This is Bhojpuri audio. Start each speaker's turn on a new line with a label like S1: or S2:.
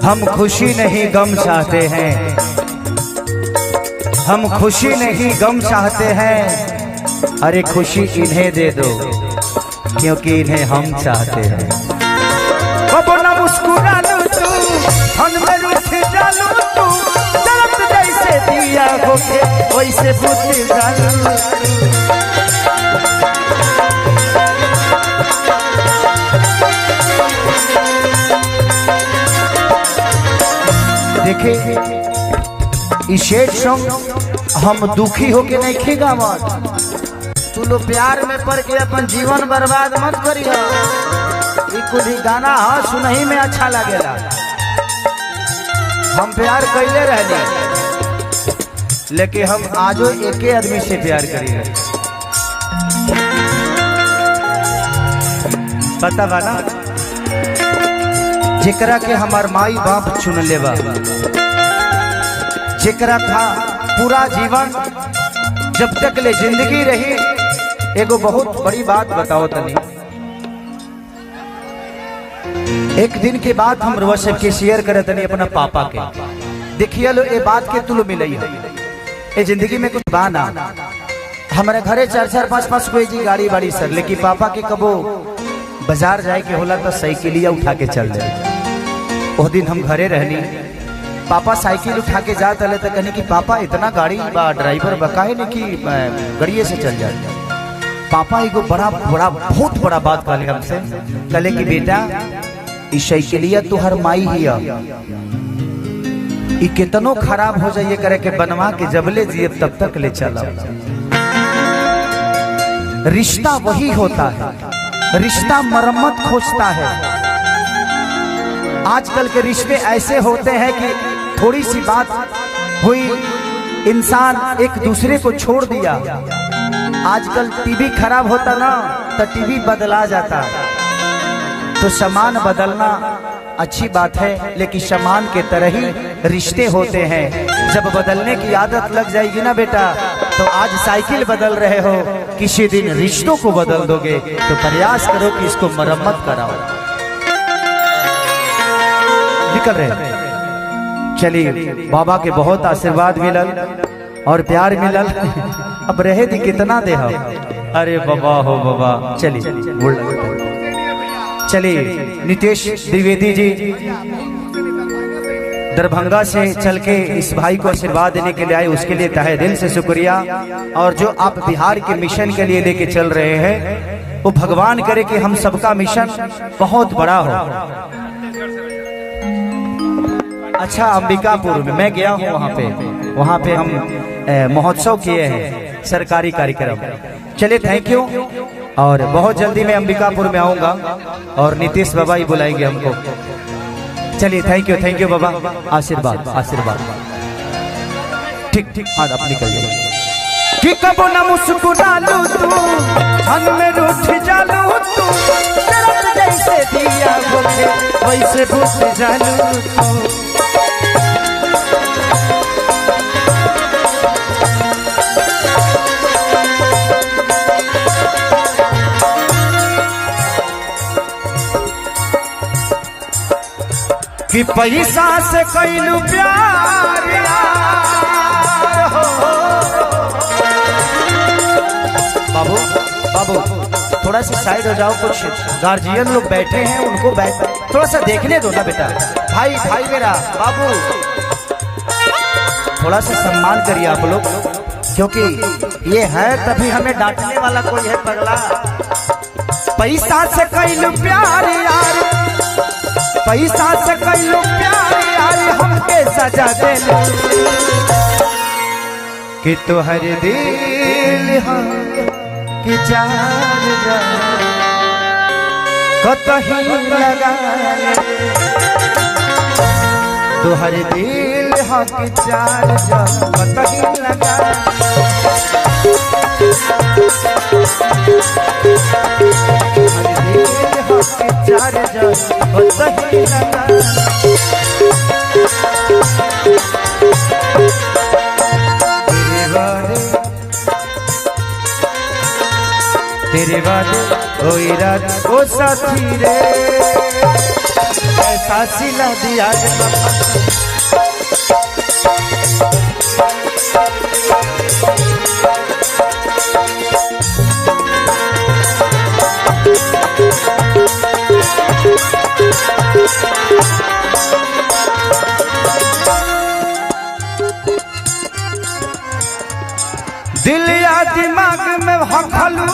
S1: हम खुशी नहीं गम चाहते हैं, हम खुशी नहीं गम चाहते हैं। अरे खुशी इन्हें दे दो क्योंकि इन्हें हम चाहते हैं। कबो ना मुस्कुरा लूं तू, हम में रूठ जालू तू, जलत जैसे दिया होके वैसे बुझ जालू। देखे शेड सॉन्ग हम दुखी होके नहीं खेगा मत। तू लो प्यार में पड़ के अपन जीवन बर्बाद मत करियो। कुछ गाना हाँ सुनही में अच्छा लगेला। हम प्यार कैले रहने लेकिन हम आजो एके आदमी से प्यार करिए। पता बा ना जेकरा के हमार माई बाप चुन लेवा, जेकरा था पूरा जीवन जब तक ले जिंदगी रही। एगो बहुत बड़ी बात बताओ तनी। एक दिन के बाद हम रोज सबके शेयर करे तनी अपना पापा के। देखिए लो ये बात के तुल मिलई है। ये जिंदगी में कुछ बाना हमारे घरे 4-4 5-5 कोई जी गाड़ी बाड़ी सर, लेकिन पापा के कबो बाजार जाए के होला तो साइकिलिया उठा के चल जाए। उस दिन हम घरे रहनी, पापा साइकिल उठा के जाते रहे तो कहने की पापा इतना गाड़ी बा ड्राइवर बकाए नहीं कि गड़िए से चल जाए। पापा एगो बहुत बड़ा बात कहले हमसे, कहले कि बेटा इस साइकिलिया तुहर माई हिया, ई कितनो खराब हो जाइए करे के बनवा के जबले जिए तब तक ले चला। रिश्ता वही होता है, रिश्ता मरम्मत खोजता है। आजकल के रिश्ते ऐसे होते हैं कि थोड़ी सी बात हुई इंसान एक दूसरे को छोड़ दिया। आजकल टीवी खराब होता ना तो टीवी बदला जाता। तो सामान बदलना अच्छी बात है, लेकिन सामान के तरह ही रिश्ते होते हैं। जब बदलने की आदत लग जाएगी ना बेटा, तो आज साइकिल बदल रहे हो, किसी दिन रिश्तों को बदल दोगे। तो प्रयास करो कि इसको मरम्मत कराओ। निकल रहे चलिए, बाबा के बहुत आशीर्वाद मिलल और प्यार मिलल। अब रहे थी कितना दे हम। अरे बाबा हो बाबा। चलिए नितेश द्विवेदी जी दरभंगा से चल के इस भाई को आशीर्वाद देने के लिए आए, उसके लिए तहे दिल से शुक्रिया। और जो आप बिहार के मिशन के लिए लेके चल रहे हैं, वो भगवान करे कि हम सबका मिशन बहुत बड़ा हो। अच्छा, अंबिकापुर में मैं गया हूँ, वहाँ पे हम महोत्सव किए हैं, सरकारी कार्यक्रम। चलिए थैंक यू। और बहुत जल्दी मैं अंबिकापुर में आऊंगा और नीतीश बाबा ही बुलाएंगे हमको। चलिए थैंक यू बाबा। आशीर्वाद आशीर्वाद। ठीक ठीक, हाँ आप निकल जाइए। कि कबो ना मुस्कुरा लूं तू, हम में रूठ जालू तू, जैसे दिया होके वैसे बुझ जालू तू। कि पैसा से कैलू प्यार हो। बाबू बाबू थोड़ा सा साइड हो जाओ, कुछ गार्जियन लोग बैठे हैं, उनको थोड़ा सा देखने दो ना बेटा। भाई मेरा बाबू, थोड़ा सा सम्मान करिए आप लोग, क्योंकि ये है तभी हमें डांटने वाला कोई है पगला। पैसा से कैलू प्यार यार, पैसा से कैलू प्यार यार, हमके सजा दे कि तुहर दिल कि चार कतही लगा तुहर दिल कि चार कतही लगा। चार तेरे बाद ओ रात ओ साथी रे, सासी ला दिया दिल या दिमाग में हखलू